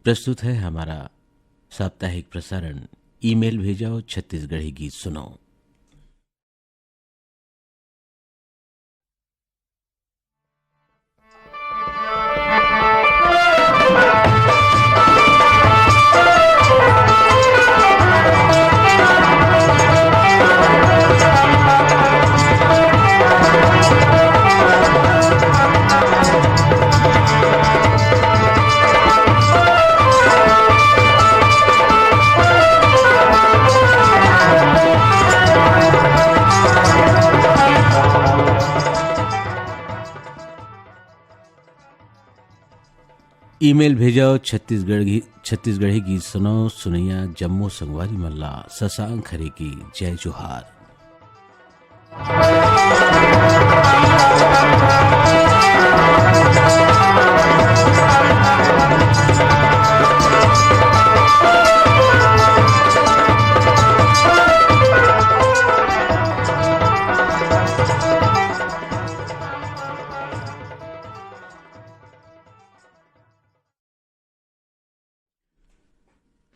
प्रस्तुत है हमारा साप्ताहिक प्रसारण ईमेल भेजाओ छत्तीसगढ़ी गीत सुनाओ। ईमेल भेजाओ छत्तीसगढ़ी गीत सुनाओ। सुनैया जम्मू संगवारी मल्ला ससांग खरे की जय जोहार।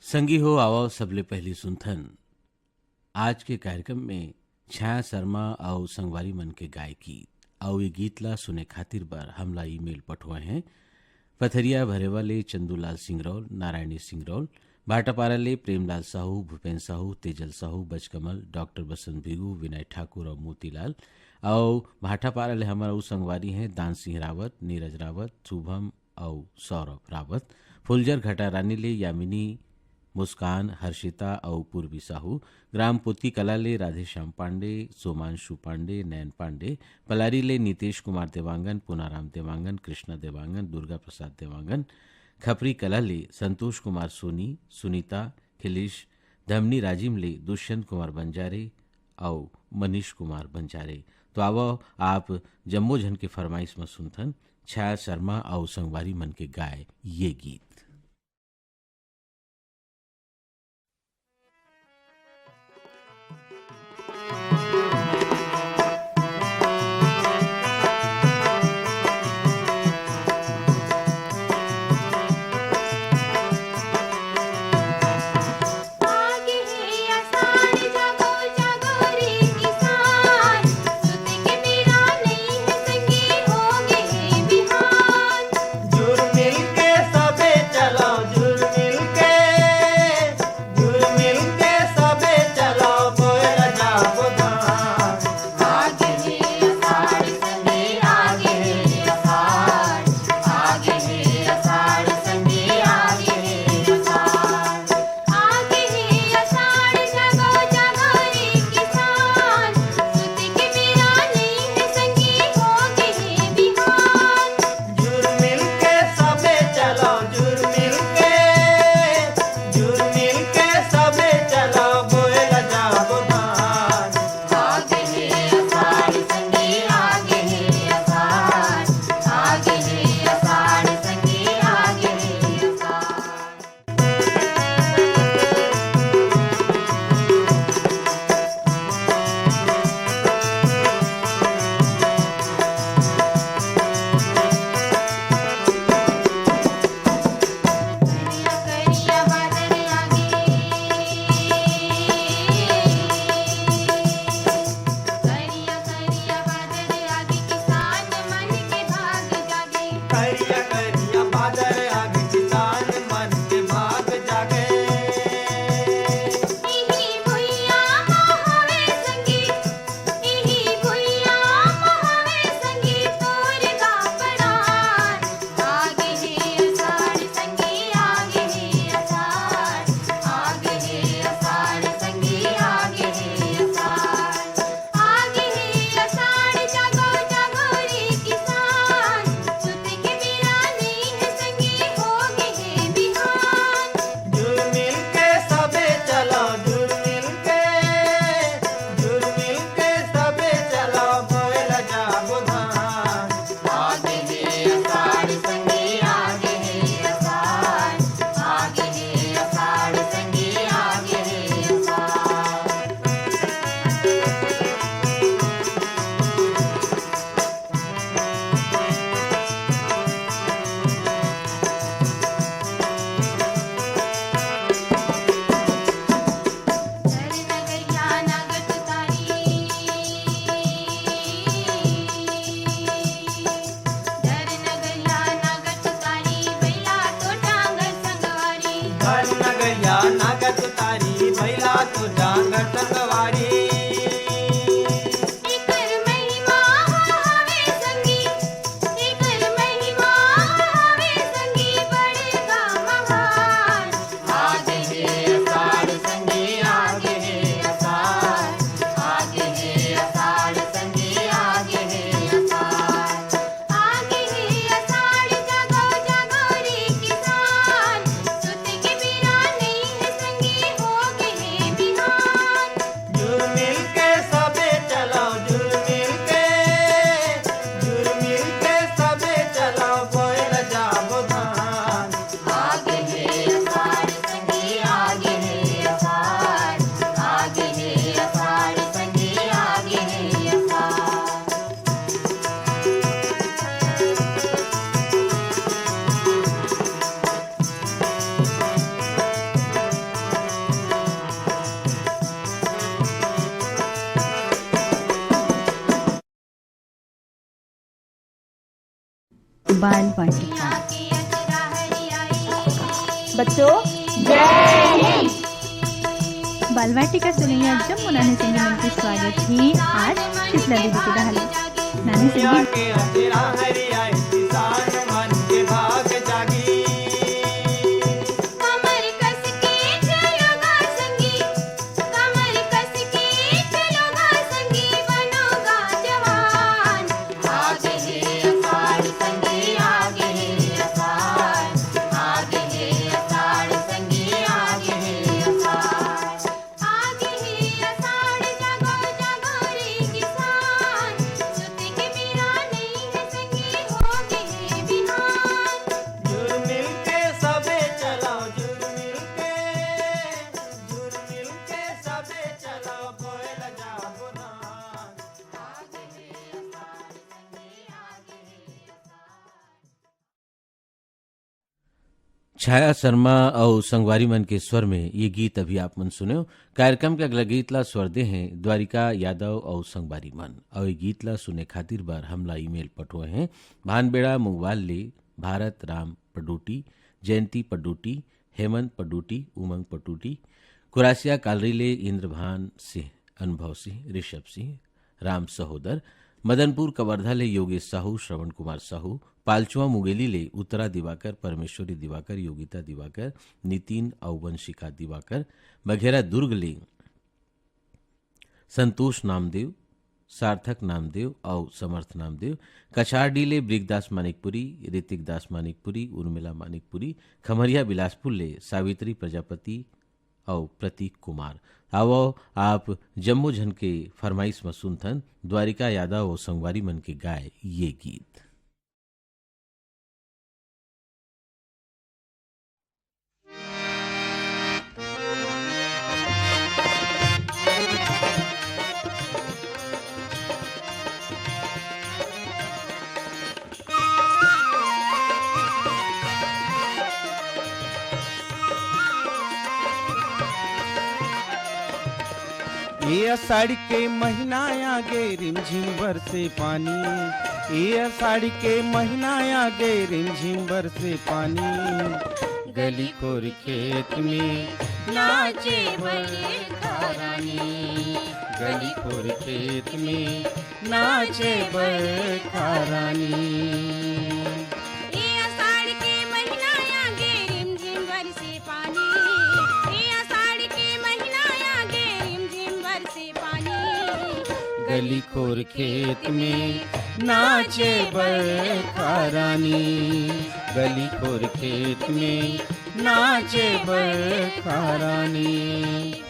संगी हो आओ सबले पहली सुनथन आज के कार्यक्रम में छाया शर्मा और संगवारी मन के गाय गीत और ये गीत ला सुने खातिर बर हमला ईमेल पठवाए हैं। पथरिया भरेवा ले चंदूलाल सिंगरौल, नारायणी सिंगरौल, भाटापारा ले प्रेमलाल साहू, भूपेन साहू, तेजल साहू, बजकमल, डॉक्टर बसंत भिगू, विनय ठाकुर और मोतीलाल। और भाटापारा ले हमारा संगवारी हैं दान सिंह रावत, नीरज रावत, शुभम और सौरभ रावत। फुलजर घटा रानी ले यामिनी, मुस्कान, हर्षिता और पूर्वी साहू। ग्राम पोती कला ले राधेश्याम पांडे, सोमांशु पांडे, नयन पांडे। पलारी ले नीतीश कुमार देवांगन, पुनाराम देवांगन, कृष्णा देवांगन, दुर्गा प्रसाद देवांगन। खपरी कला ले संतोष कुमार सोनी, सुनीता, खिलेश। धमनी राजिम ले दुष्यंत कुमार बंजारे और मनीष कुमार बंजारे। तो आवो आप जम्मो जन के फरमाइश में सुनथन छाया शर्मा और संगवारी मन के गाय ये गीत। जुर मिल के सबे तुतारी भैला तुझा घर संगवारी बाल वाटिका। बच्चों बाल वाटिका सुनेंगे आज जब नानी संगी मन की स्वागत ही आज शीतला दीदी के दहले नानी संगी छाया शर्मा और संगवारी मन के स्वर में ये गीत अभी आप मन सुने। कार्यक्रम के अगला गीत ला स्वर दे हैं द्वारिका यादव और संगवारी मन और ये गीत ला सुने खातिर बार हमला ईमेल पठोए हैं भानबेड़ा मुंगवाल ले भारत राम पडूटी, जयंती पडूटी, हेमंत पडूटी, उमंग पडूटी, कुरासिया कालरी ले इंद्रभान सिंह, अनुभव सिंह, ऋषभ सिंह, राम सहोदर, मदनपुर कवर्धा ले योगेश साहू, श्रवण कुमार साहू, पालचुआ मुगेली ले उत्तरा दिवाकर, परमेश्वरी दिवाकर, योगिता दिवाकर, नितिन और वंशिका दिवाकर, मघेरा दुर्ग ले संतोष नामदेव, सार्थक नामदेव और समर्थ नामदेव, कछारडी ले ब्रिकदास मानिकपुरी, ऋतिक दास मानिकपुरी, उर्मिला मानिकपुरी, खमरिया बिलासपुर ले सावित्री प्रजापति और प्रतीक कुमार। आवो आप जम्मू झन के फरमाइश में सुनथन द्वारिका यादव और संगवारी मन के गाय ये गीत। ये आषाढ़ के महीना आगे रिमझिम बरसे पानी, ये आषाढ़ के महीना आगे रिमझिम बरसे पानी, गली खोर खेत में नाचे बरखा रानी, गली खोर खेत में नाचे बरखा रानी। गली खोर खेत में नाचे बरखा रानी, गली खोर खेत में नाचे बरखा रानी।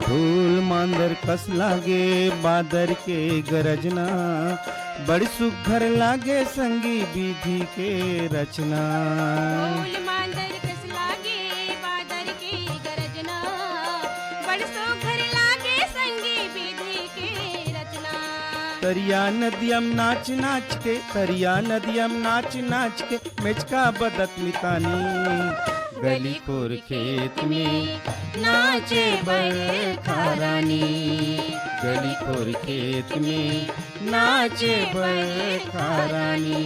धूल मांदर कस लागे बादर के गरजना, बड़ी सुघर लागे संगी विधि के रचना। धूल मांदर कस लागे बादर के गरजना, बड़ी सुघर लागे संगी विधि के रचना। तरिया नदियम नाच नाच के, तरिया नदियम नाच नाच के, मेचका बदक मितानी, गली खोर खेत में नाचे बरखा रानी, गली खोर खेत में नाचे बरखा रानी।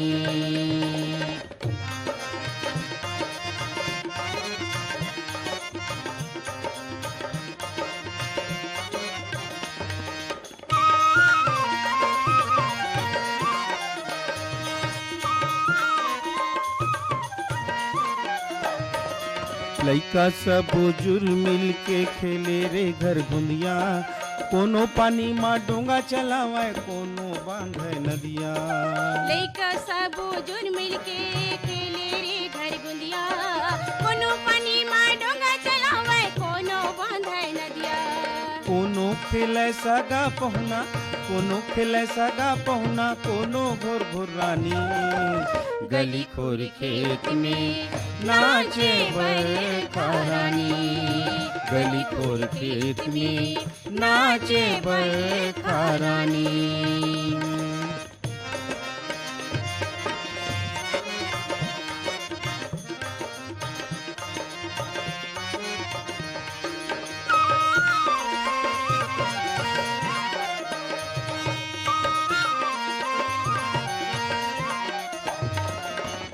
लइका सब बुजुर्ग मिल के खेले रे घर गुंदिया, कोनो पानी माँ डोंगा चलावे कोनो बांधे नदिया। लइका सब बुजुर्ग मिलके खेले रे घर गुंदिया, कोनो पानी माँ डोंगा चलावे कोनो बांधे नदिया। कोनो खेले सगा पहुना, कोनो खेले सगा पहुना, कोनो घोर घोर रानी, गली खोर खेत में नाचे बरखा रानी, गली खोर खेत में नाचे बरखा रानी।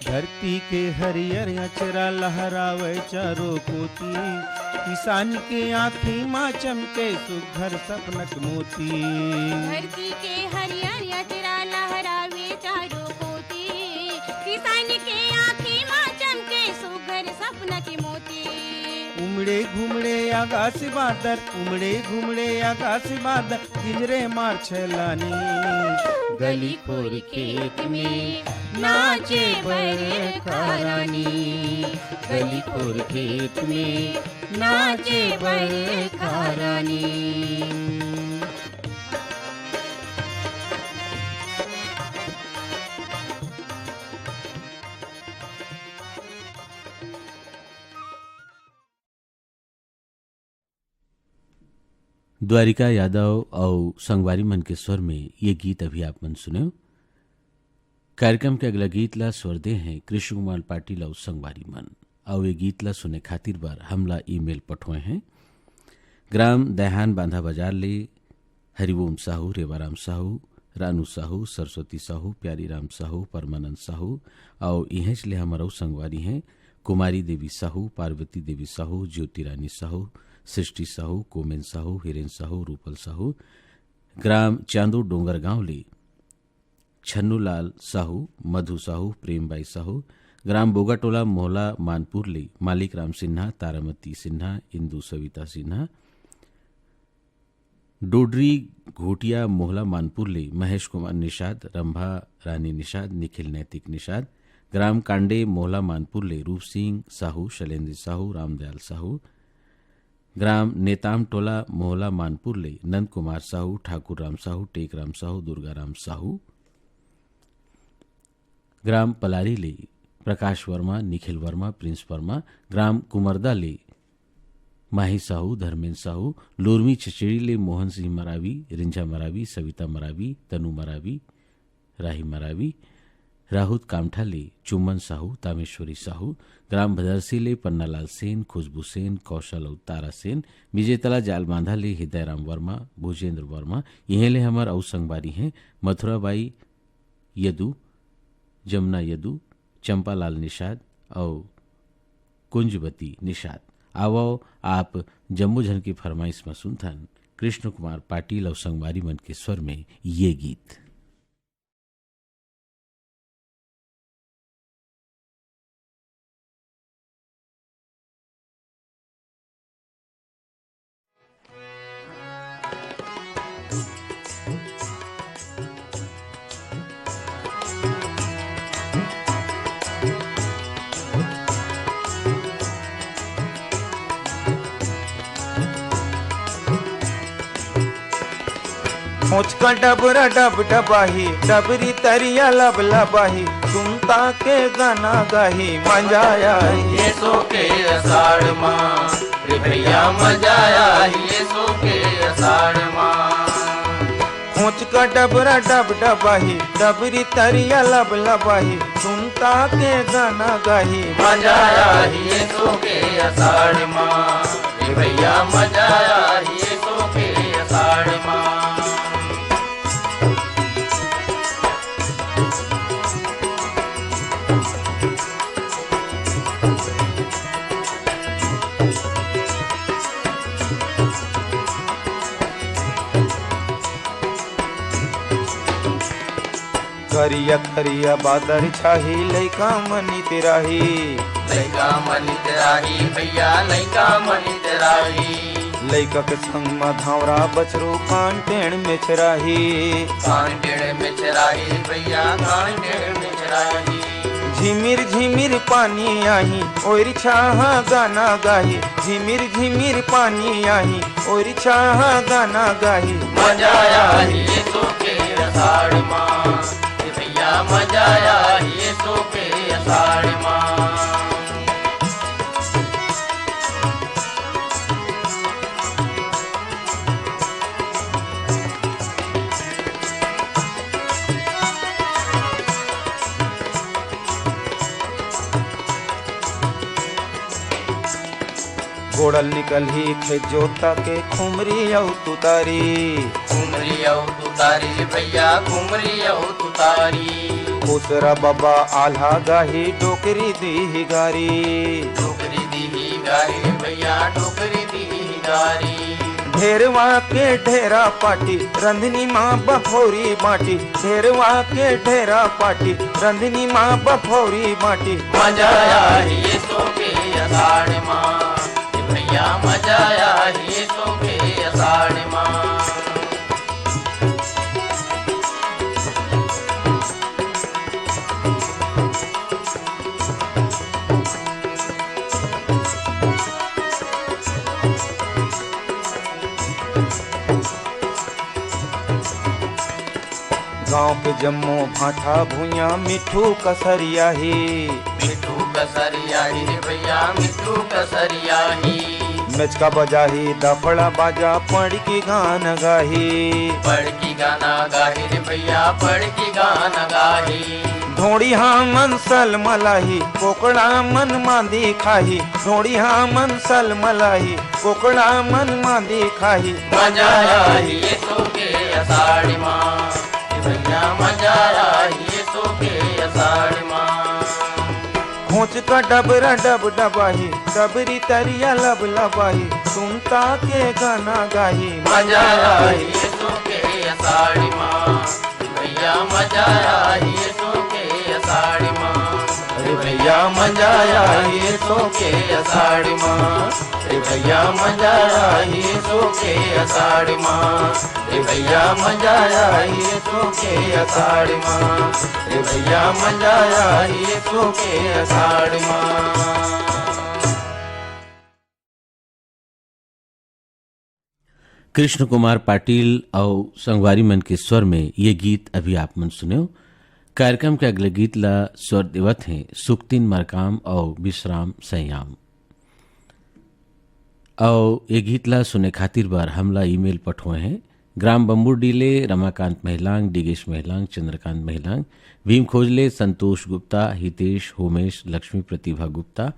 धरती के हरियर अचरा लहरावे चारों कोती, किसान के आँखी माँ चमके सुघर सपनक मोती। धरती के हरियर अचरा लहरावे चारों कोती, किसान के आँखी माँ चमके सुघर सपना के मोती। उमड़े घुमड़े आकाश बादल, उमड़े घुमड़े आकाश बादल, गिजरे मार छलानी, गली खोर खेत में नाचे बरखा रानी, गली खोर खेत में नाचे बरखा रानी। द्वारिका यादव और संगवारी मन के स्वर में ये गीत अभी आप मन सुने। कार्यक्रम के अगला गीत ला स्वर दे हैं कृष्ण कुमार पाटिल और संगवारी मन, और ये गीत ला सुने खातिर बार हमला ईमेल पठोए हैं। ग्राम दहान बांधा बाजार ले हरिओम साहू, रेवाराम साहू, रानू साहू, सरस्वती साहू, प्यारी राम साहू, परमानंद साहू, और इहेच ले हमारा संगवारी हैं कुमारी देवी साहू, पार्वती देवी साहू, ज्योति रानी साहू, सृष्टि साहू, कोमेन साहू, हिरेन साहू, रूपल साहू। ग्राम चांदो डोंगर गांव ले छन्नूलाल साहू, मधु साहू, प्रेमबाई साहू। ग्राम बोगाटोला मोहला मानपुर ले मालिक राम सिन्हा, तारामती सिन्हा, इंदू सविता सिन्हा। डोडरी घोटिया मोहला मानपुर ले महेश कुमार निषाद, रंभा रानी निषाद, निखिल नैतिक निषाद। ग्राम कांडे मोहला मानपुर ले रूप सिंह साहू, शैलेंद्र साहू, रामदयाल साहू। ग्राम नेताम टोला मोहला मानपुर ले नंद कुमार साहू, ठाकुर राम साहू, टेक राम साहू, दुर्गा राम साहू। ग्राम पलारी ले प्रकाश वर्मा, निखिल वर्मा, प्रिंस वर्मा। ग्राम कुमरदा ले माही साहू, धर्मेंद्र साहू। लोरमी छचेड़ी ले मोहन सिंह मरावी, रिंझा मरावी, सविता मरावी, तनु मरावी, राही मरावी। राहुत कामठा ले चुम्बन साहू, तामेश्वरी साहू। ग्राम भदरसी ले पन्नालाल सेन, खुशबू सेन, कौशल और तारा सेन। विजेतला जाल बांधा ले हृदयराम वर्मा, भूजेंद्र वर्मा। यहीं ले हमार और संगवारी हैं मथुराबाई यदु, जमुना यदु, चंपालाल निषाद और कुंजवती निषाद। आवो आप जम्मू झन की फरमाइश में सुनथन कृष्ण कुमार पाटिल और संगवारी मन के स्वर में ये गीत। मुझका डबरा डब डबाही, डबरी तरिया लब लबाही, सुनता के गाना गाही, मजा आया ये सो के अषाढ़ माँ रे भैया, मजा आया ये सो के अषाढ़ माँ। मुझका डबरा डब डबाही, डबरी तरिया लब लबाही, सुनता सुनता के गाना गाही मजा आई ये सो के अषाढ़ माँ रे भैया मजा आई ये सो के अषाढ़ माँ करिया करिया बादर छाही लैका मनी तेराही लैका मनी तेराही भैया लैका मनी तेराही लैका के संग में धावरा बछरू कान टेण में चराही कान टेढ़ में चराही भैया कान टेढ़ में चराही झिमिर झिमिर पानी आही और छाहा गाना गाही झिमिर झिमिर पानी आही और छाहा गाना गाही मजा आई ये सो के अषाढ़ माँ रे भैया मजा आई ये सो के अषाढ़ माँ गोड़ल निकल ही खे जोता के खुमरी औ तुतारी घुमरी औ तुतारी भैया घुमरी औ तुतारी खुसरा बाबा आल्हा गाही डोकरी दी गारी डोकरी दी गारी भैया डोकरी दी गारी ढेरवा के ढेरा पाटी रंधनी माँ बफौरी बाटी ढेरवा के ढेरा पाटी रंधनी माँ बफौरी बाटी मजा आई ये सो के अषाढ़ माँ रे भैया मजा आई ये सो के अषाढ़ माँ गाँव के जम्मो भाठा भूया मिठू कसरिया ही मिठू कसरिया ही रे भैया मिठू कसरिया ही मेचका बजाही दफड़ा बाजा पड़ की गान गाही पढ़ की गाना गाही रे भैया पढ़ की गाना गाही ढोड़ी हाँ मन सल मलाही कोकड़ा मन मांदी खाही ढोड़ी हाँ मन सल मलाही कोकड़ा मन मांदी खाही मजा आई ये सो के अषाढ़ माँ रे भैया मजा आई ये सो के अषाढ़ माँ खोच का डबरा डब डबाही डबरी तरिया लब लबाही सुनता के गाना गाही मजा आई ये सो के अषाढ़ माँ रे भैया मजा आई ये सो के अषाढ़ माँ रे भैया मजा आई ये सो के अषाढ़ माँ रे भैया मजा आई ये सो के अषाढ़ माँ रे भैया मजा आई ये सो के अषाढ़ माँ रे भैया मजा आई ये सो के अषाढ़ माँ कृष्ण कुमार पाटिल और संगवारी मन के स्वर में ये गीत अभी आप मन सुने। कार्यक्रम के अगले गीत ला स्वर देवत हैं सुक्तिन मरकाम और विश्राम सयाम। और ये गीत ला सुने खातिर बार हमला ईमेल पठोए हैं gram bamboo delay Ramakant Mahilang Digesh Mahilang Chandrakant Mahilang Bhim खोजले संतोष गुप्ता हितेश होमेश लक्ष्मी प्रतिभा गुप्ता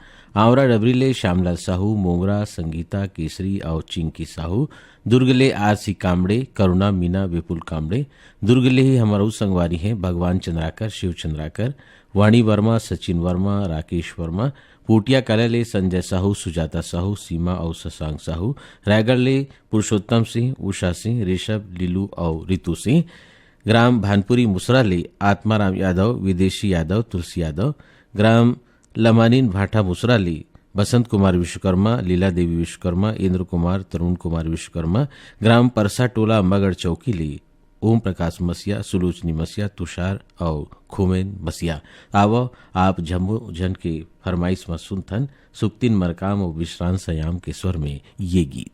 आवरा डबरीले श्यामलाल साहू मोंगरा संगीता केसरी और चिंकी साहू दुर्गले आरसी कामड़े करुणा मीना विपुल कामड़े दुर्गले ही हमारा संगवारी हैं भगवान चंद्राकर शिव चंद्राकर वाणी वर्मा सचिन वर्मा राकेश वर्मा पूटिया कलले संजय साहू सुजाता साहू सीमा और शशांक साहू रायगढ़ले पुरुषोत्तम सिंह उषा सिंह ऋषभ लीलू और रितु सिंह ग्राम भानपुरी मुसराले आत्माराम यादव विदेशी यादव तुलसी यादव ग्राम लमानीन भाटा मुसराले बसंत कुमार विश्वकर्मा लीला देवी विश्वकर्मा इंद्र कुमार तरुण कुमार विश्वकर्मा ग्राम परसा टोला मगड़ चौकी ले ओम प्रकाश मसिया सुलोचनी मसिया तुषार और खोमेन मसिया आवो आप जम्मू जन के फरमाइश में सुनथन सुक्तिन मरकाम और विश्राम सयाम के स्वर में ये गीत।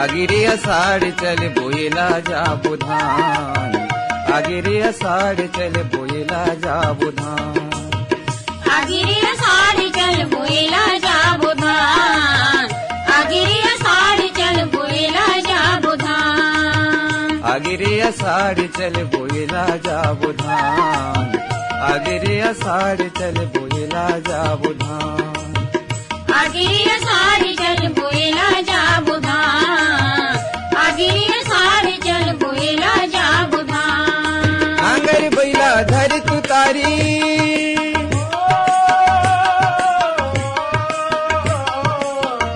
आगे रे अषाढ़ चल बोएला जाबो धान, आगे रे अषाढ़ चल बोएला जाबो धान। आगे रे अषाढ़ चल बोएला जाबो धान, आगे रे अषाढ़ चल बोएला जाबो धान। आगे रे अषाढ़ चल बोएला जाबो धान, आगे रे अषाढ़ चल बोएला जाबो धान। आगे रे अषाढ़ चल बोएला जाबो धान, आगे रे अषाढ़ चल बोएला जाबो धान। नांगर बैला धर तुतारी,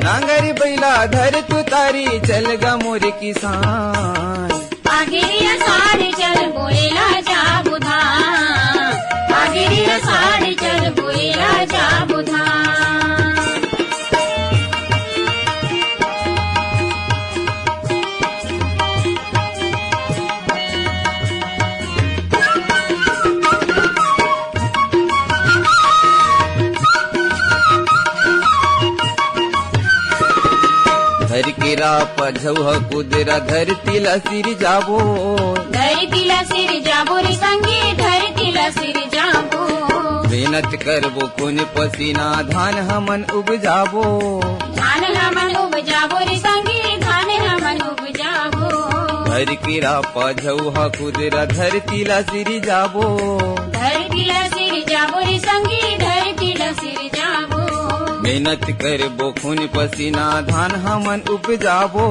नांगर बैला धर तुतारी चल गा मोर किसान। आगे रे अषाढ़ चल बोएला जाबो धान, आगे रे अषाढ़ चल बोएला जाबो धान। धर के राप झौह कुदरा धरती ला सिर जाबो, धरती ला सिर जाबो रे संगी, धरती ला सिर जाबो। मेहनत करबो खून पसीना धान हमन उपजाबो, धान हमन उपजाबो रे संगी, धान हमन उपजाबो। धर के राप झौह कुदरा धरती ला सिर जाबो, धरती ला सिर जाबो रे संगी, धरती ला सिर जाबो। मेहनत करबो खून पसीना धान हमन उपजाबो।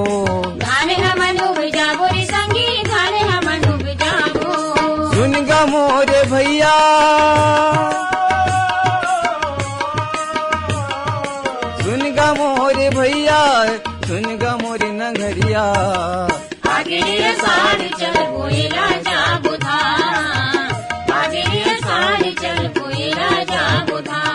धान हमन उपजाबो रे संगी, धान हमन उपजाबो। सुन गा मोरे भैया, सुन गा मोरे भैया, सुन गा मोरे नगरिया। आगे रे अषाढ़ चल बोएला जाबो धान, आगे रे अषाढ़ चल बोएला जाबो धान।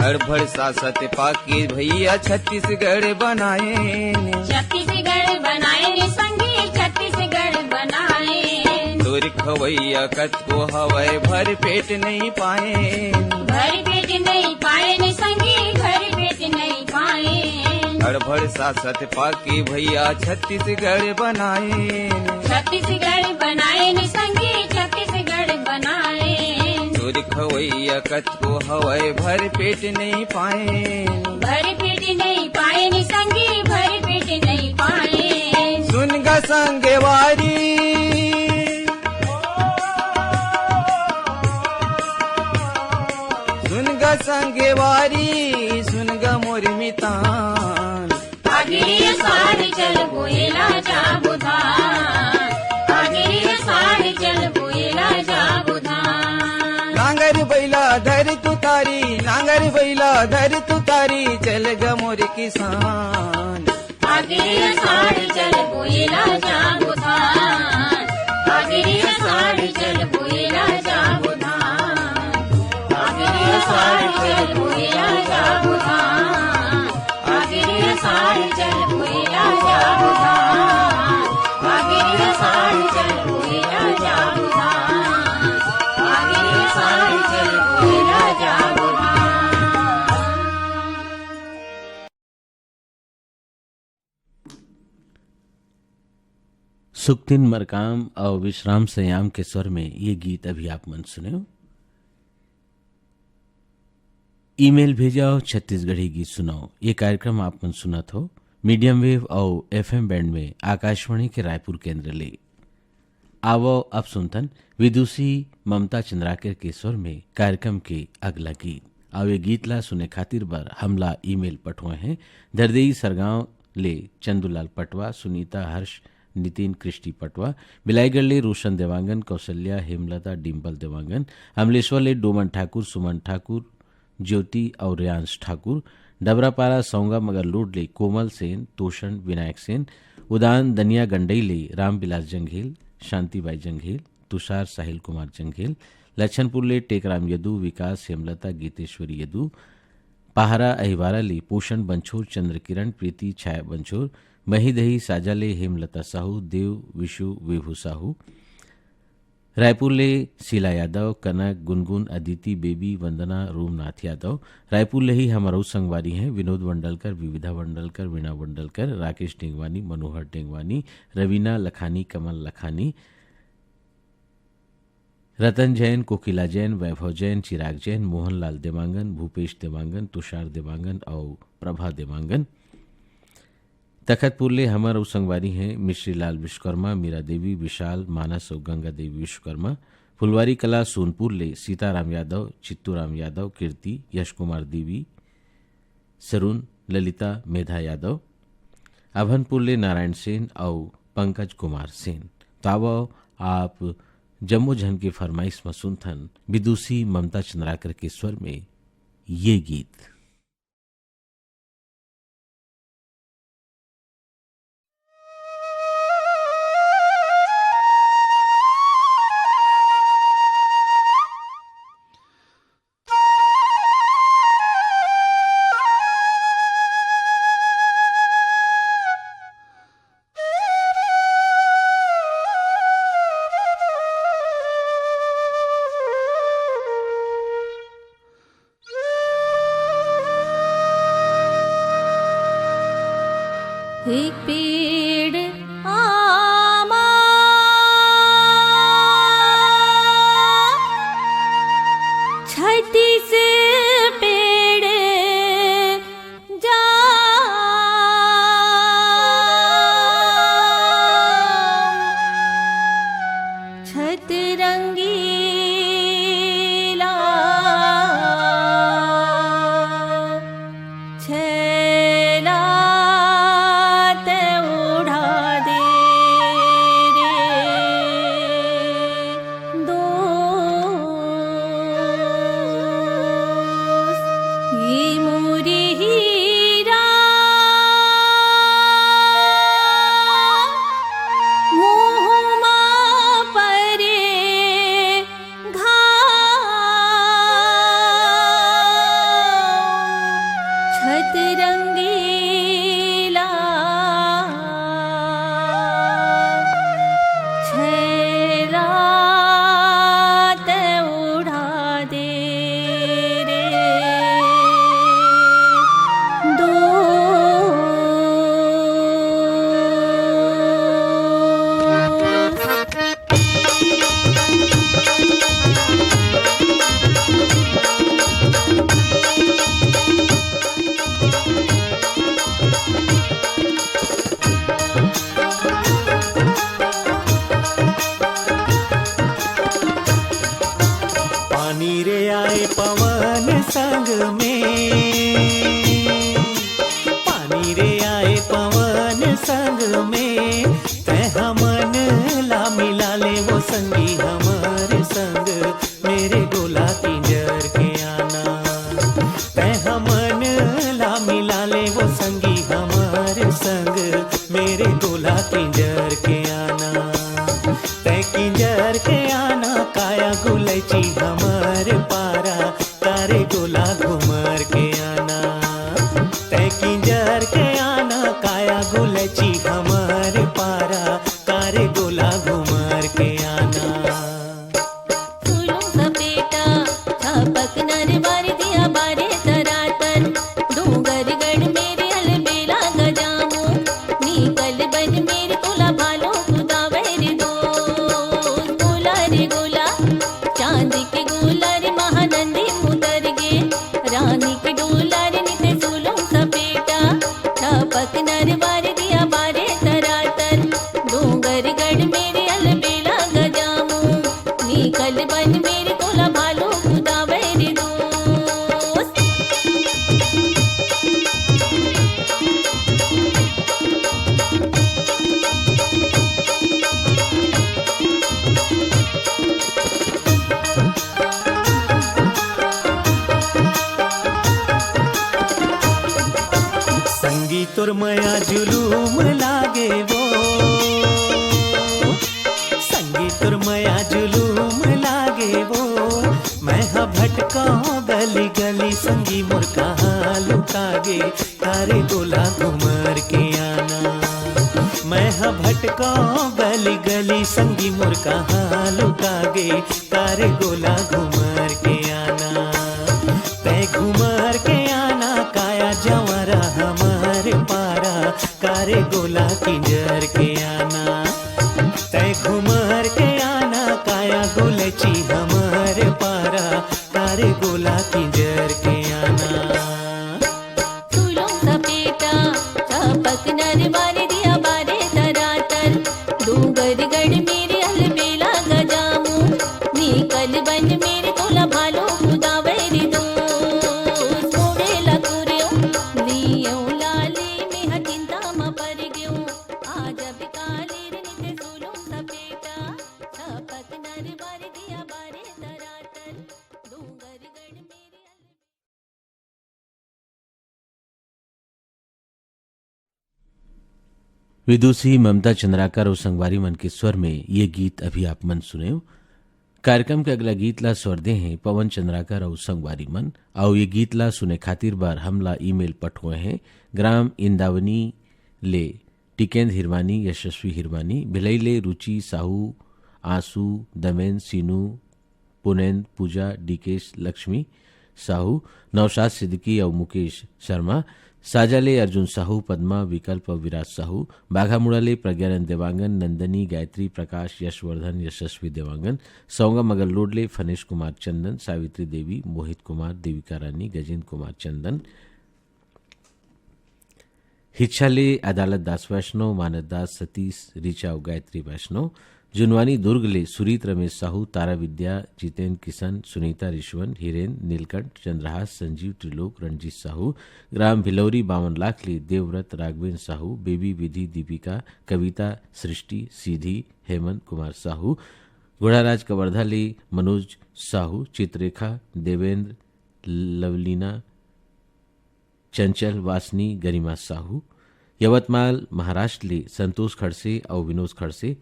हड़बड़ सासत पाके भैया छत्तीसगढ़ बनाए, छत्तीसगढ़ बनाए रे संगी, छत्तीसगढ़ बनाए। तोर खवैया कतको हवै भर पेट नहीं पाए, भर पेट नहीं पाए रे संगी, भर पेट नहीं पाए। हड़बड़ सासत पाके भैया छत्तीसगढ़ बनाए, छत्तीसगढ़ बनाए रे संगी, छत्तीसगढ़ बनाए। तोर खवैया कतको हवै भर पेट नहीं पाए, भर पेट नहीं पाए रे संगी, भर पेट नहीं पाए। सुन गा संगवारी, सुन गा संगवारी, सुन गा मोर मितान। आगे रे अषाढ़ चल बोएला जाबो धान, आगे रे अषाढ़ चल बोएला जाबो धान। नांगर बैला धर तुतारी, नांगर बैला धर तुतारी चल गा मोर किसान। आगे रे अषाढ़ चल बोएला जाबो धान, आगे रे अषाढ़ चल बोएला जाबो धान। आगे रे अषाढ़ चल बोएला जाबो धान, आगे रे अषाढ़ चल बोएला जाबो धान। आगे रे अषाढ़ चल बोएला जाबो धान, आगे रे अषाढ़ चल बोएला जाबो धान। सुक्तिन मरकाम और विश्राम संयाम के स्वर में ये गीत अभी आप मन सुने हो। ईमेल भेजाओ छत्तीसगढ़ी गीत सुनाओ। ये कार्यक्रम आप मन सुनत हो मीडियम वेव और एफएम बैंड में आकाशवाणी के रायपुर केंद्र ले। आवो अब सुनतन विदुषी ममता चंद्राकर के स्वर में कार्यक्रम के अगला गीत। और ये गीत ला सुने खातिर बर हमला ईमेल पठुए हैं दरदेई सरगांव ले चंदूलाल पटवा, सुनीता, हर्ष, नितिन, कृष्टि पटवा, बिलाईगढ़ ले रोशन देवांगन, कौशल्या, हेमलता, डिम्पल देवांगन, अमलेश्वर ले डोमन ठाकुर, सुमन ठाकुर, ज्योति और रियांश ठाकुर, डबरापारा सौंगा मगरलोड ले कोमल सेन, तोषण, विनायक सेन, उदान दनिया गंडई ले रामविलास जंघेल, शांतिबाई जंघेल, तुषार, साहिल कुमार जंघेल, लच्छनपुर ले टेकराम यदू, विकास, हेमलता, गीतेश्वरी यदू, पहारा अहिवारा ली पोषण बंछोर चंद्रकिरण प्रीति छाया बंछोर मही दही साजाले हेमलता साहू देव विशु विभू साहू रायपुर ले शीला यादव कनक गुनगुन अदिति बेबी वंदना रूमनाथ यादव रायपुर ले ही हमारा संगवारी हैं विनोद वंडलकर विविधा वंडलकर वीणा वंडलकर राकेश टेंगवानी मनोहर टेंगवानी रवीना लखानी कमल लखानी रतन जैन कोकिला जैन वैभव जैन चिराग जैन मोहनलाल देवांगन भूपेश देवांगन तुषार देवांगन और प्रभा देवांगन तखतपुर ले हमार संगवारी हैं मिश्रीलाल विश्वकर्मा मीरा देवी विशाल मानस और गंगा देवी विश्वकर्मा फुलवारी कला सोनपुर ले सीताराम यादव चित्तूराम यादव कीर्ति यश कुमार देवी सरुण ललिता मेधा यादव अभनपुर ले नारायण सेन और पंकज कुमार सेन। तावा आप जम्मू झन की फरमाइश में सुनथन विदुषी ममता चंद्राकर के स्वर में ये गीत। एक पेड़ आमा छत्तीस पेड़ जाम छत रंगीला छैला तोर मया जुलूम लागे वो संगी तोर मया जुलूम लागे वो मैं हा भटका गली गली संगी मोर कहाँ गे तारे गोला घुमर के आना। मैं हाँ भटकाऊं गली गली संगी मोर कहाँ लुका गे तारे गोला घुमर के आना। तय घुमर के आना काया जवरा हमारे पारा कारे गोला किंजर के आना। तय घुमर के आना काया गुलची हमारे पारा कारे गोला किंजर के आना। फूलों सा पेटा चपक नर मारे दिया बारे तरातर डूंगर गढ़ मेरे अलबेला गजामू निकल बन मेरे तोला भालो खुदावरी दो सोवेला कुरियो लियो लाले में हटिंदा म पर गयो आज बिकाले रनिते फूलों सा पेटा चपक नर मारे दिया बारे तरातर डूंगर गढ़ मेरे विदुषी ममता चंद्राकर और संगवारी मन के स्वर में ये गीत अभी आप मन सुने हो। कार्यक्रम के अगला गीत ला स्वर दे हैं पवन चंद्राकर और संगवारी मन। और ये गीत ला सुने खातिर बार हमला ईमेल पठोए हैं ग्राम इंदावनी ले टिकेंद्र हिरवानी यशस्वी हिरवानी भिलई ले रुचि साहू आंसू दमेन सीनू पुनेंद्र पूजा डीकेश लक्ष्मी साहू नौशाद सिद्दीकी और मुकेश शर्मा साजाले अर्जुन साहू पद्मा विकल्प और विराज साहू बाघामुड़ाले प्रज्ञानंद देवांगन नंदनी गायत्री प्रकाश यशवर्धन यशस्वी देवांगन सौंगा मगर लोडले फनेश कुमार चंदन सावित्री देवी मोहित कुमार देविका रानी गजेंद्र कुमार चंदन हिच्छाले अदालत दास वैष्णव मानद दास सतीश ऋचा और गायत्री वैष्णव जुनवानी दुर्ग ले सुरीत रमेश साहू तारा विद्या जितेंद्र किशन सुनीता रिश्वन हिरेन नीलकंठ चंद्रहास संजीव त्रिलोक रणजीत साहू ग्राम भिलौरी 52 लाख ले देवव्रत राघवेंद्र साहू बेबी विधि दीपिका कविता सृष्टि सीधी हेमंत कुमार साहू घोड़ाराज कवर्धा ले मनोज साहू चित्ररेखा देवेंद्र लवलीना चंचल वासनी गरिमा साहू यवतमाल महाराष्ट्र ले संतोष खड़से और विनोद खड़से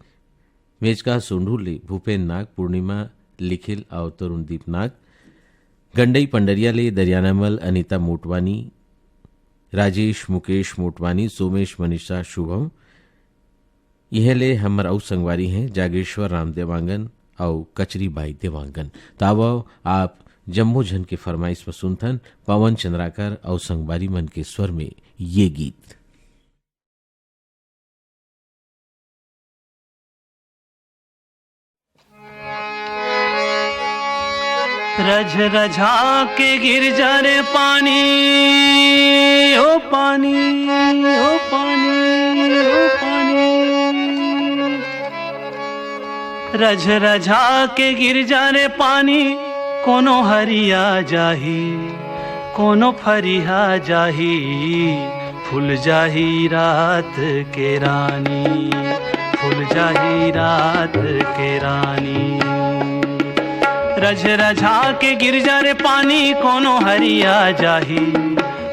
मेजका सोंढूर ले भूपेन्द्र नाग पूर्णिमा लिखिल और तरुणदीप नाग गंडई पंडरिया ले दरियानामल अनीता मोटवानी राजेश मुकेश मोटवानी सोमेश मनीषा शुभम यह ले हमर और संगवारी हैं जागेश्वर राम देवांगन और कचरी बाई देवांगन। तावा आप जम्मू झन के फरमाइश पर सुनथन पवन चंद्राकर और संगवारी मन के स्वर में ये गीत। रझ रझा के गिर जा रे पानी ओ पानी ओ पानी ओ पानी। रझ रझा के गिर जा रे पानी कोनो हरिया जाही कोनो फरिया जाही फूल जाही रात के रानी फूल जाही रात के रानी। रझ रझा के गिर जा रे पानी कोनो हरिया जाही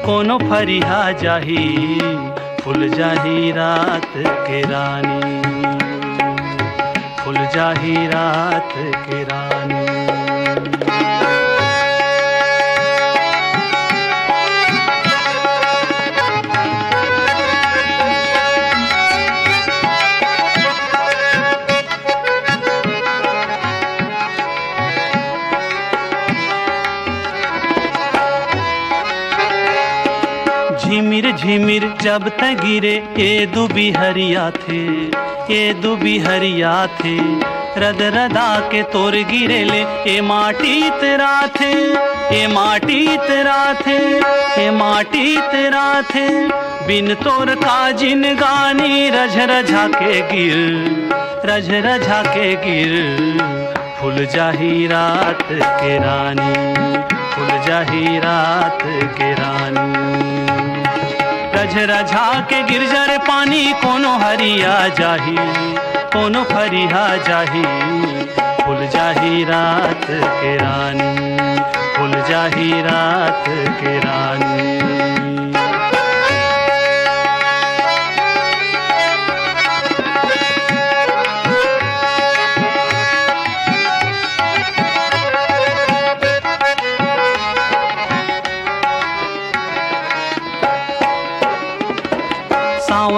कोनो फरिया जाही फूल जाही रात के रानी फूल जाही रात के रानी। झिमिर झिमिर जब तक गिरे ए दुबी हरिया थे ए दुबी हरिया थे रद रदा के तोर गिरे ले ए माटी तेरा थे ए माटी तेरा थे ए माटी तेरा थे बिन तोर काजिन गानी रझ रझा के गिर रझ रझा के गिर फूल जाही रात के रानी फूल जाही रात के रानी। रझ रझा के गिर जा रे पानी कोनो हरिया जाही कोनो फरिया जाही फूल जाही रात के रानी फूल जाही रात के रानी।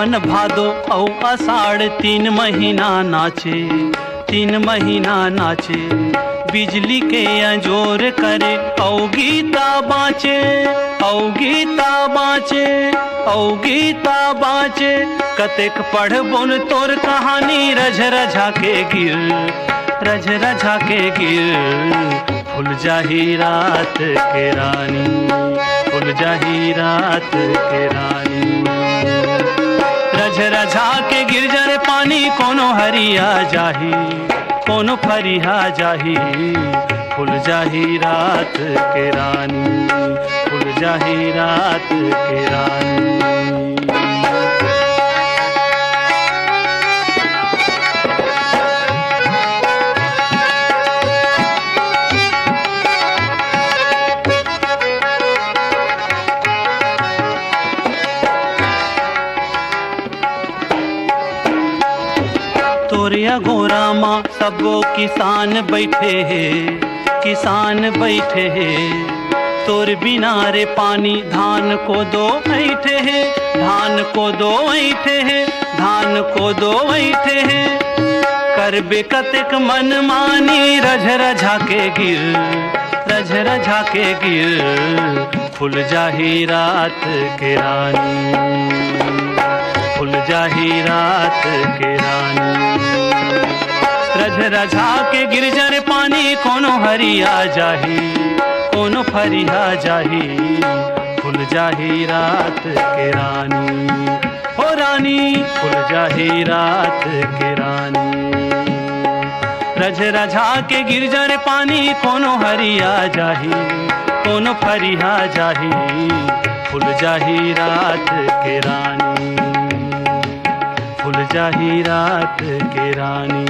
सावन भादो औ आषाढ़ 3 महीना नाचे, 3 महीना नाचे। बिजली के अंजोर करे औ गीता बाँचे, औ गीता बाँचे, औ गीता बाँचे। कतेक पढ़बुन तोर कहानी रझ रझा के गिर, रझ रझा के गिर। फुल जाही रात के रानी, फुल जाही रात के रानी। रझ रझा के गिर जरे पानी कोनो हरिया जाही, कोनो फरिया जाही। फुल जाही रात के रानी, फुल जाही रात के रानी। तोरिया गोरा माँ सबो किसान बैठे हैं, किसान बैठे हैं। तोर बिना रे पानी धान को दो ऐठे हैं, धान को दो ऐठे हैं, धान को दो ऐठे हैं। करबे कतेक मन मानी रझ रझा के गिर, रझ रझा के गिर। फुल जाही रात के रानी, फुल जाही रात के रानी। रझ रझा के गिरजर पानी कोनो हरिया जाही, कोनो फरिया जाही। फुल जाही रात के रानी, हो रानी। फुल जाही रात के रानी। रझ रझा के गिरजर पानी कोनो हरिया जाही, कोनो फरिया जाही। फुल जाही रात के रानी, फुल जाही रात के रानी,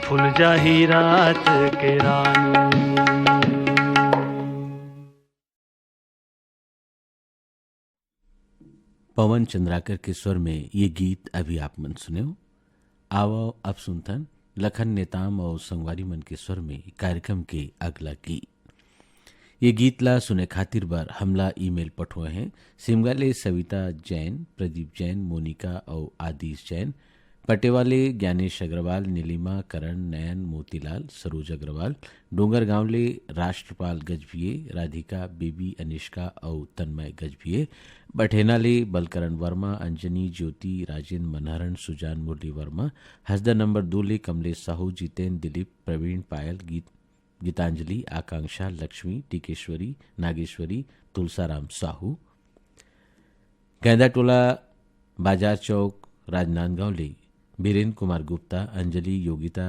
फुल जाही रात के रानी। पवन चंद्राकर के स्वर में ये गीत अभी आप मन सुने हो। आओ अब सुनतन लखन नेताम और संगवारी मन के स्वर में कार्यक्रम के अगला गीत। ये गीत ला सुने खातिर बार हमला ईमेल पठुए हैं। सिमगाले सविता जैन, प्रदीप जैन, मोनिका और आदिश जैन। पटेवाले ज्ञानेश अग्रवाल, नीलिमा, करण, नयन, मोतीलाल, सरोज अग्रवाल। डोंगर गांवले राष्ट्रपाल गजभिये, राधिका, बेबी, अनिष्का और तन्मय गजभिये। बठेनाले बलकरण वर्मा, अंजनी, ज्योति, राजेंद्र, मनहरण, सुजान, मुरली वर्मा। हसदा नंबर 2 ले कमलेश साहू, जितेंद्र, दिलीप, प्रवीण, पायल, गीतांजलि, आकांक्षा, लक्ष्मी, टीकेश्वरी, नागेश्वरी, तुलसाराम साहू। कैदा टोला बाजार चौक राजनांदगांव ले बीरेन्द्र कुमार गुप्ता, अंजलि, योगिता,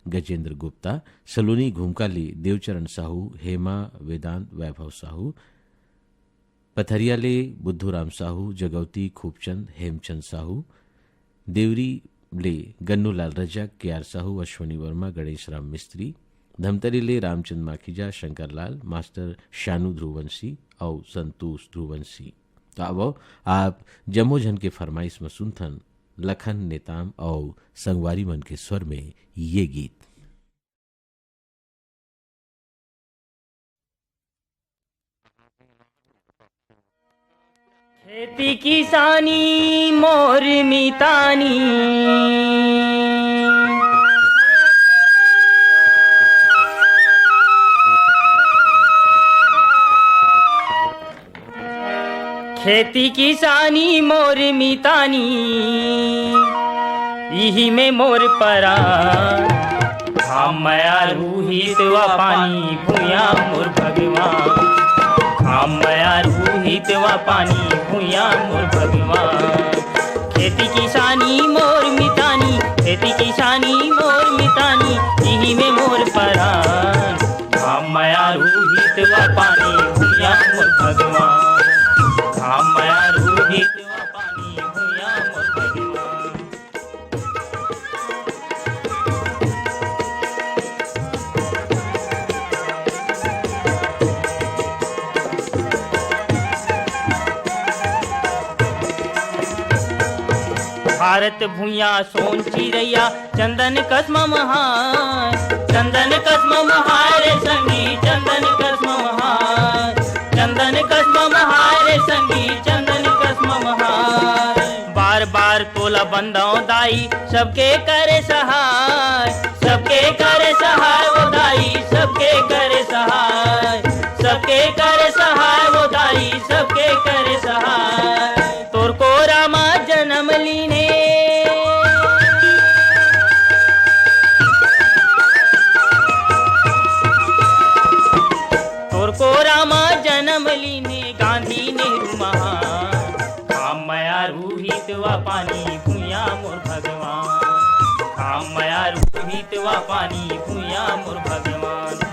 गजेंद्र गुप्ता। सलोनी घूमकाली देवचरण साहू, हेमा, वेदांत, वैभव साहू। पथरियाले बुद्धूराम साहू, जगौती, खूबचंद, हेमचंद साहू। देवरी ले गन्नूलाल रजक, के.आर. साहू, अश्वनी वर्मा, गणेश राम मिस्त्री। धमतरी ले रामचंद माखीजा, शंकर लाल, मास्टर शानू ध्रुवंशी और संतोष ध्रुवंशी। तो अब आप जमोजन के फरमाइश में सुनथन लखन नेताम और संगवारी मन के स्वर में ये गीत। खेती किसानी मोर मितानी, खेती किसानी मोर मितानी। यही में मोर परा हम मया रूहित व पानी भूया मोर भगवान। हम मया रूहित व पानी भूया मोर भगवान। खेती किसानी मोर मितानी, खेती किसानी मोर मितानी। यही में मोर परा हम मया रूहित व पानी भूया मोर भगवान। हम मया रूहित व पानी भूया मोर भगवान। भारत भूया सोन चिरैया चंदन कसम महार। चंदन कसम महार संगी चंदन कसम महार। चंदन कसम महार संगी चंदन कसम महार। तोला बंदाओ दाई सबके करे सहाय, सबके करे सहाय वो दाई सबके करे सहाय, सबके करे सहाय वो दाई सबके करे सहाय। तोर को रामा जन्म लीने तोर को रामा जन्म लीने गांधी नेहरू महान, काम माया रूहित व पानी भूया मोर भगवान, काम माया रूहित व पानी भूया मोर भगवान।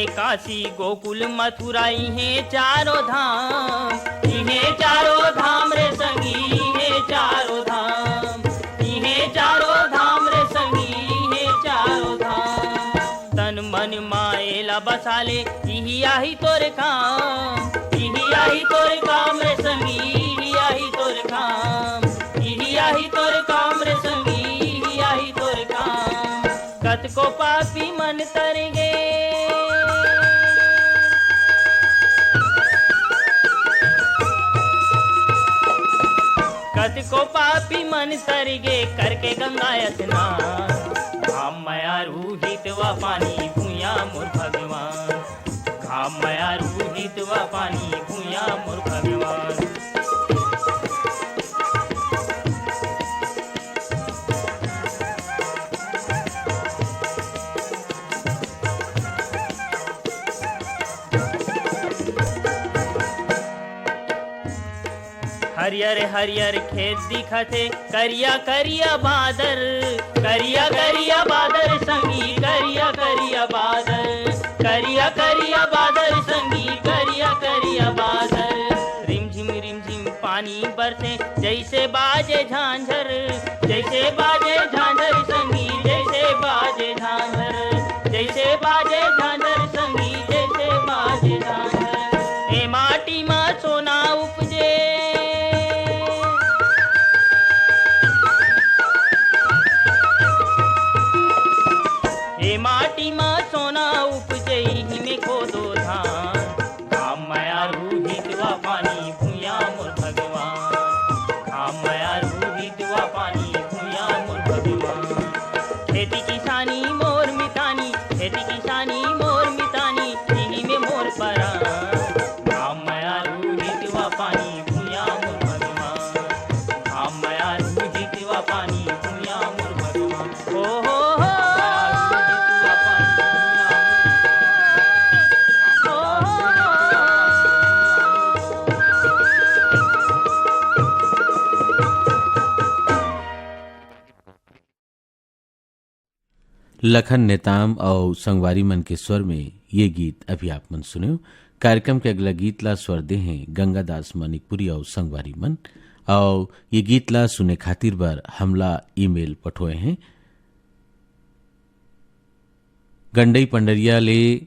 काशी गोकुल मथुरा इहे चारों धाम, इहे चारों धाम रे संगी इहे चारों धाम, इहे चारों धाम रे संगी इहे चारों धाम। तन मन माएला बसाले इही आही तोरे काम, इही आही तोरे काम रे संगी इही आही तोरे काम, इही आही तोरे काम रे संगी इही आही तोरे काम। कत को पापी मन तर गे कत को पापी मन तरगे करके गंगा स्नान, घाम माया रूहित व पानी भूया मोर भगवान, घाम माया रूहित व पानी भूया मोर भगवान। हरियर हरियर खेत दिखते करिया करिया बादल, करिया करिया बादल संगी करिया करिया बादल, करिया करिया बादल संगी करिया करिया बादल। रिम झिम पानी बरसे जैसे बाजे झांझर, जैसे बाजे झांझर संगी जैसे बाजे झांझर, जैसे बाजे झांझर संगी जैसे बाजे झांझर। ए माटी मा सोना उपजे माटी माँ सोना उपजे ही में खोदो धान, घाम माया रूहित व पानी भूया मोर भगवान, घाम माया रूहित व पानी भूया मोर भगवान। खेती किसानी मोर मितानी, खेती किसानी मोर मितानी इन्हीं में मोर परान, घाम माया रूहित व पानी भूया मोर भगवान, घाम माया रूहित व पानी भूया मोर भगवान। ओ हो लखन नेताम और संगवारी मन के स्वर में ये गीत अभी आप मन सुने। कार्यक्रम के अगला गीत ला स्वर दे हैं गंगादास मानिकपुरी और संगवारी मन, और ये गीत ला सुने खातिर बर हमला ईमेल पठोए हैं। गंडई पंडरिया ले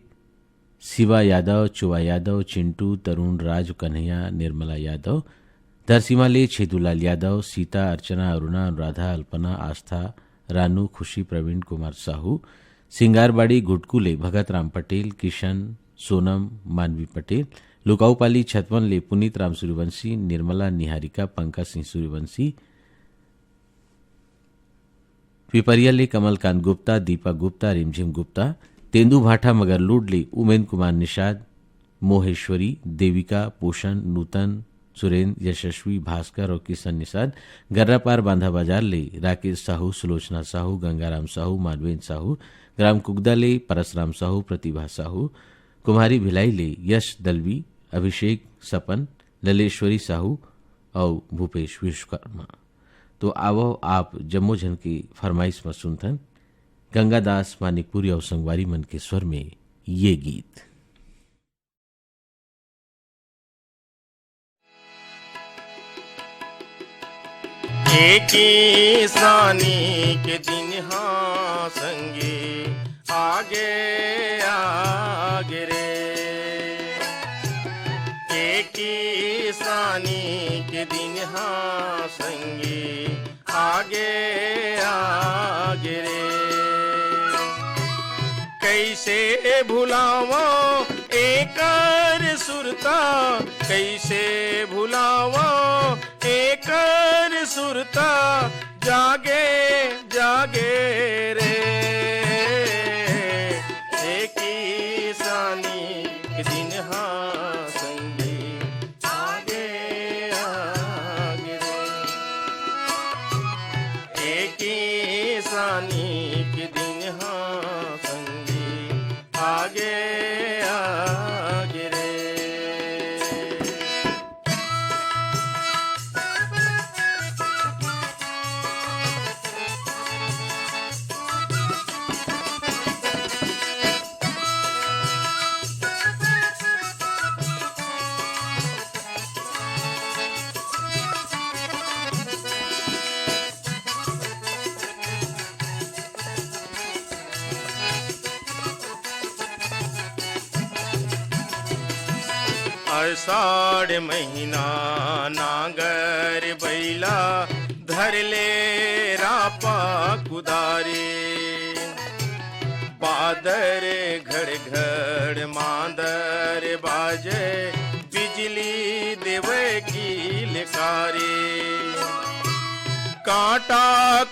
शिवा यादव, चुवा यादव, चिंटू, तरुण, राज, कन्हैया, निर्मला यादव, धरसीमा ले छेदूलाल यादव, सीता, अर्चना, अरुणा, अनुराधा, अल्पना, आस्था, रानू, खुशी, प्रवीण कुमार साहू, सिंगारबाड़ी गुटकुले भगत राम पटेल, किशन, सोनम, मानवी पटेल, लुकाऊपाली छतवन ले पुनीत राम सूर्यवंशी, निर्मला, निहारिका, पंकज सिंह सूर्यवंशी, पिपरिया ले कमलकांत गुप्ता, दीपा गुप्ता, रिमझिम गुप्ता, तेंदू भाटा मगरलूड ले उमेंद्र कुमार निषाद, मोहेश्वरी, देविका, पोषण, नूतन, सुरेंद्र, यशस्वी, भास्कर और किशन निषाद, गर्रापार बांधा बाजार ले राकेश साहू, सुलोचना साहू, गंगाराम साहू, मानवेंद्र साहू, ग्राम कुगदा ले परसराम साहू, प्रतिभा साहू, कुमारी भिलाई ले यश दलवी, अभिषेक सपन, ललेश्वरी साहू और भूपेश विश्वकर्मा। तो आवो आप जम्मो जन की फरमाइश में सुनथन गंगादास मानिकपुरी और संगवारी मन के स्वर में ये गीत। किसानी के दिन हाँ संगे आगे आगे रे, किसानी के दिन हाँ संगे आगे आगे रे कैसे भुलावो एकर सुरता कैसे भुलावो एकर सुरता जागे जागे रे किसानी के दिन हाँ संगी आगे आगे रे किसानी के दिन हाँ संगी आगे आगे रे आषाढ़ महीना नांगर बैला धर ले रापा कुदारे बादर घड़ घड़ मांदर बाजे बिजली देवे की लकारे कांटा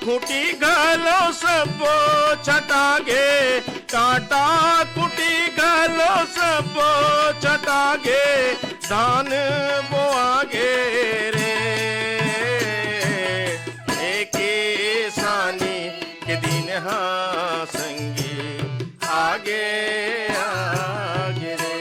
खूटी घलो सब छटागे कांटा खूटी घलो सब छटागे धान बोआगे रे किसानी के दिन हाँ संगी आगे आगे रे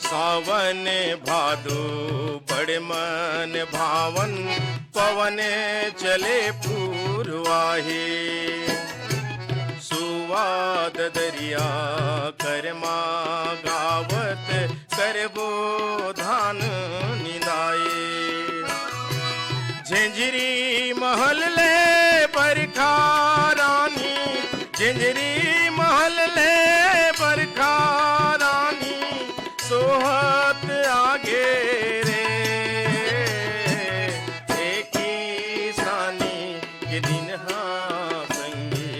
सावन भादो बड़े मन भावन पवन चले पूर्वाहे सुवाद दरिया करमा गावत करबो धान निदाए झंझरी महल ले बरखा रानी झंझरी महल ले बरखा रानी सोहत आगे रे किसानी के दिन हाँ संगी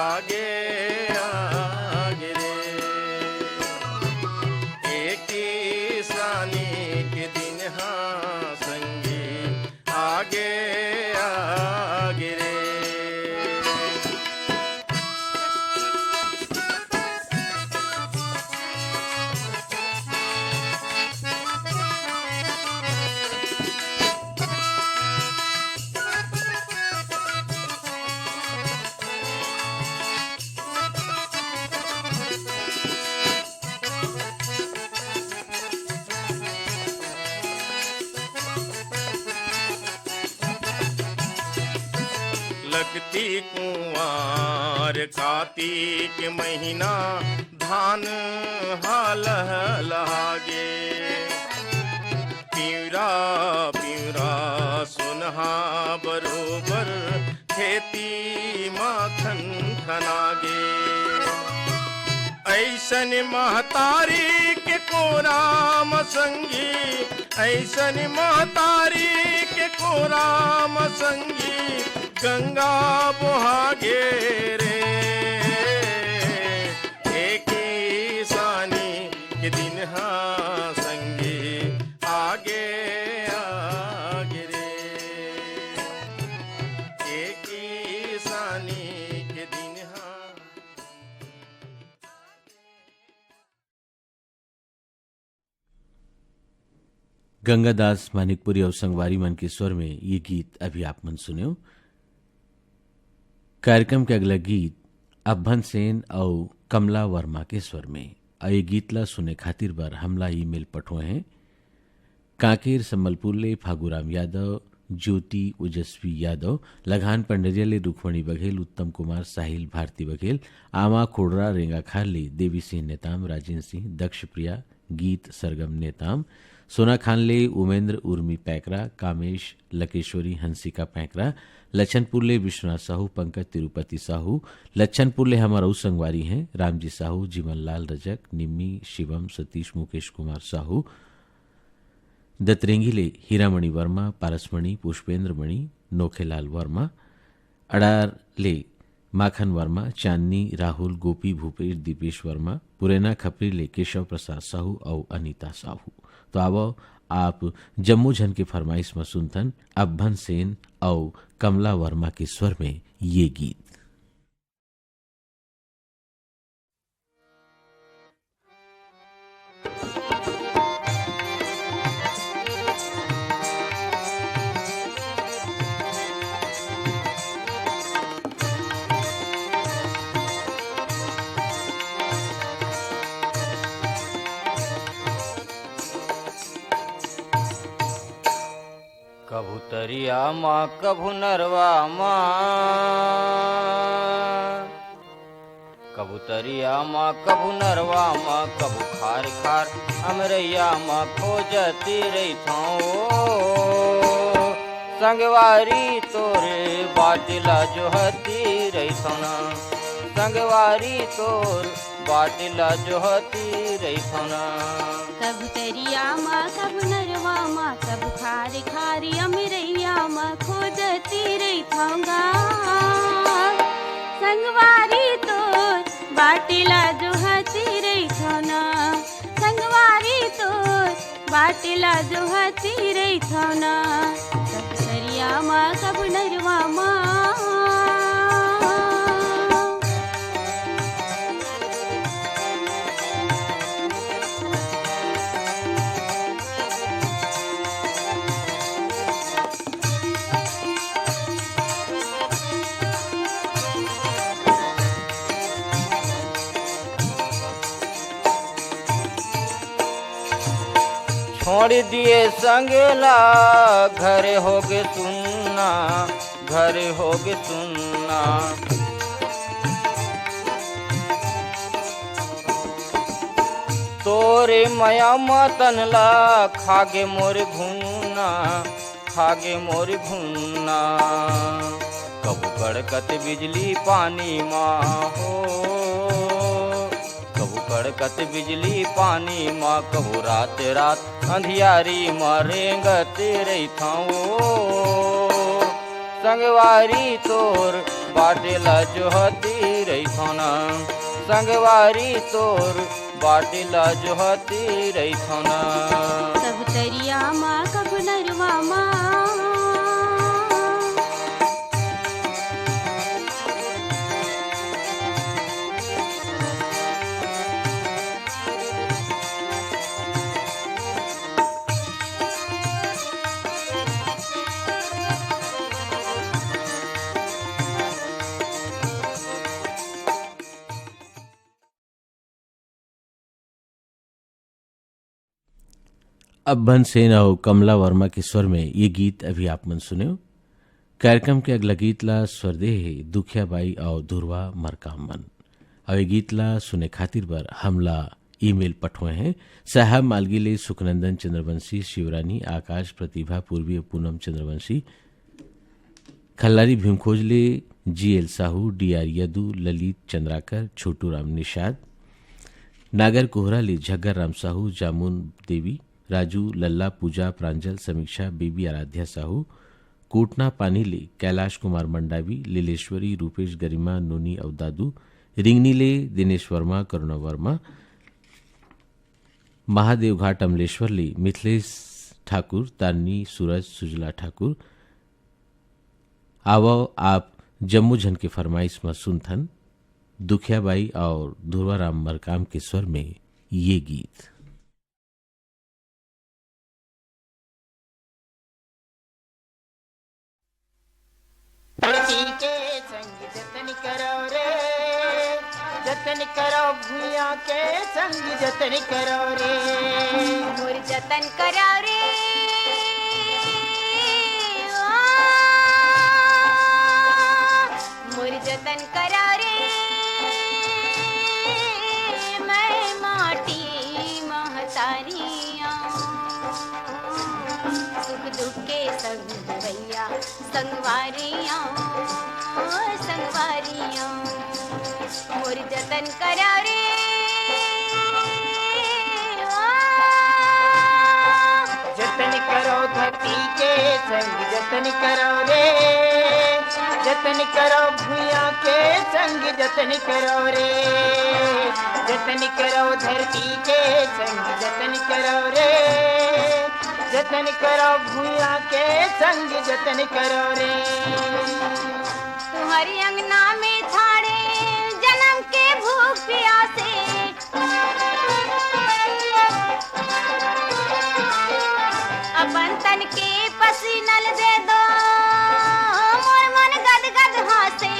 आगे आगे रे किसानी के दिन हाँ संगी आगे आगे रे लगती कुंवार कार्तिक महीना धान हाल लहागे पीरा पीरा सुनहा बरोबर खेती माखन खनागे ऐसन महतारी के कोराम संगी ऐसन महतारी के कोराम संगी गंगा बोहागे रे किसानी के दिन हाँ संगी आगे आगे रे किसानी के दिन हाँ गंगादास मानिकपुरी और संगवारी मन के स्वर में ये गीत अभी आप मन सुने। कार्यक्रम के अगला गीत अभन सेन और कमला वर्मा के स्वर में। ये गीतला सुने खातिर बार हमला ईमेल पठोए हैं कांकेर सम्बलपुर फागुराम यादव, ज्योति ओजस्वी यादव, लगान पंडरिया रुखमणी बघेल, उत्तम कुमार, साहिल भारती बघेल, आमा खोड़रा रेंगा खाली, देवी सिंह नेताम, राजेंद्र सिंह, दक्ष प्रिया, गीत सरगम नेताम, सोना खानले, उमेंद्र उर्मी पैकरा, कामेश लकेश्वरी, हंसिका पैकरा, लच्छनपुरले विश्वनाथ साहू, पंकज तिरुपति साहू, लच्छनपुरले हमारा संगवारी हैं रामजी साहू, जीवन लाल रजक, निम्मी, शिवम, सतीश, मुकेश कुमार साहू, दतरेंगीले हीरामणि वर्मा, पारसमणि, पुष्पेंद्र मणि, नोखेलाल वर्मा, अडारले माखन वर्मा, चांदनी, राहुल, गोपी, भूपेश, दीपेश वर्मा, पुरैना खपरीले केशव प्रसाद साहू और अनीता साहू। तो आवो आप जम्मू झन के फरमाइश में सुनथन अब्बन सेन और कमला वर्मा के स्वर में ये गीत। कबूतरिया माँ कभू नरवा माँ, कबूतरिया माँ कभू नरवा माँ, कभू खार खार अमरैया माँ खोजती रही थाओ, संगवारी तोरे बाटिला जोहती रही थोना, संगवारी तोर बाटिला जोहती रही थोना। कबूतरिया माँ कबू नरवा माँ, कबू खारी खारी अमरैया माँ खोजती रही थाऊंगा, संगवारी तोर बाटिला जोहती रही थोना, संगवारी तोर बाटिला जोहती रही थोना। कबूतरिया माँ कबू नरवा माँ, छोड़ दिए संगेला घरे होगे सुनना, घरे होगे सुनना। तोरे मया मतनला खागे मोर भूना, खागे मोर भूना। कबू कड़कत बिजली पानी माँ हो, कबू कड़कत बिजली पानी माँ, कबू रात रात अंधियारी माँ रेंगत रही थाओ, संगवारी तोर बाटेला जोहती रही थाना, संगवारी तोर बाटेला जोहती रही थाना। कबूतरिया माँ कबू नरवा माँ, अब्बन सेन और कमला वर्मा के स्वर में ये गीत अभी आप मन सुने। कार्यक्रम के अगला गीतला स्वरदेह दुखिया बाई और धुरवा मरकामन। और ये गीतला सुने खातिर बर हमला ईमेल पठोए हैं साहब मालगीले, सुखनंदन चंद्रवंशी, शिवरानी, आकाश, प्रतिभा, पूर्वी, पूनम चंद्रवंशी, खल्लारी भीमखोजले, GL साहू, DR यदु, ललित चंद्राकर, छोटू राम निषाद, नागर कोहरा ले झग्गर राम साहू, जामुन देवी, राजू, लल्ला, पूजा, प्रांजल, समीक्षा, बेबी आराध्या साहू, कोटना पानी ले कैलाश कुमार मंडावी, लीलेश्वरी, रूपेश, गरिमा, नोनी और दादू, रिंगनी ले दिनेश वर्मा, करुणा वर्मा, महादेव घाट अमलेश्वर ले मिथिलेश ठाकुर, तारनी, सूरज, सुजला ठाकुर। आवो आप जम्मू झन के फरमाइश में सुनथन दुखियाबाई और धुरवाराम मरकाम के स्वर में ये गीत। के संग जतन करो रे, जतन करो भूया के संग जतन करो रे मोर जतन करो रे मोर जतन करो रे मैं माटी महतारियाँ सुख दुख के संग भैया संगवारियाँ संगवारियाँ मोर जतन करो रे जतन करो धरती के संग जतन करो रे जतन करो भूया के संग जतन करो रे जतन करो धरती के संग जतन करो रे जतन करो भूया के संग जतन करो रे तुम्हारी अंगना में छाड़े जन्म के भूख प्यासे अपन तन के पसीनल दे दो मोर मन गद गद हासे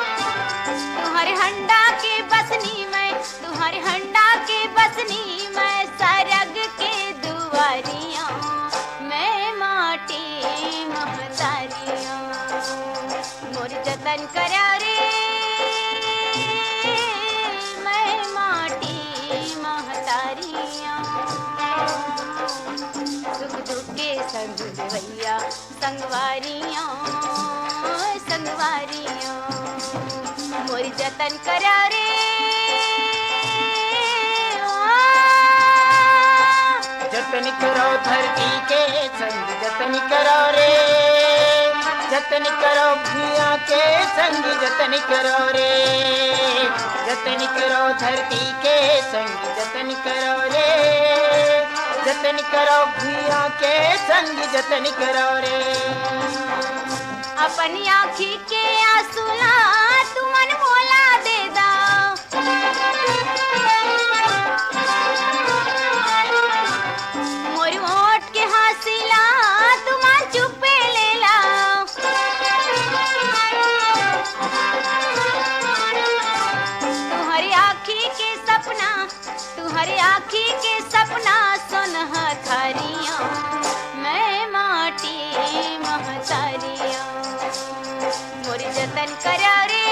तुम्हारे हंडा के बसनी में तुम्हारे हंडा के बसनी में सरग के दुआरियां मैं माटी महतारियां मोर जतन करो रे मैं माटी महतारियां सुख दुख के संग भैया संगवारियां संगवारियां मोर जतन करो रे जतन करो धरती के संग जतन करो रे जतन करो भूया के संग जतन करो रे जतन करो धरती के संग जतन करो रे जतन करो भूया के संग जतन करो रे अपनी आँखी के आंसुला तुमन मोला दे दा मोर ओठ के हासिला तुमा चुपे ले ला तुम्हारी आँखी के सपना तुम्हारी आँखी के सपना सुनह थारियाँ मैं माटी महतारियाँ मोर जतन करो रे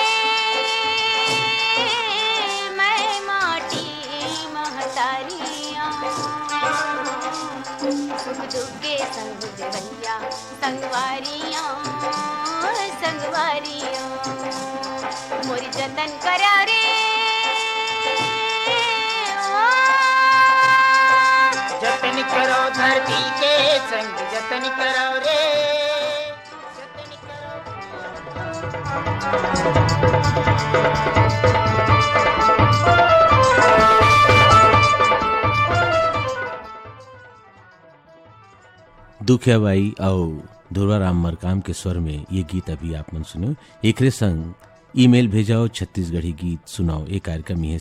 मैं माटी महतारियाँ सुख दुख के संग भैया संगवारियाँ संगवारियाँ मोर जतन करो रे जतन करो धरती के संग जतन करो रे जतन करो दुखियाबाई और धुर्वाराम मरकाम के स्वर में ये गीत अभी आप मन सुनो। एकरे संग ईमेल भेजाओ छत्तीसगढ़ी गीत सुनाओ। एक कार्यक्रम ये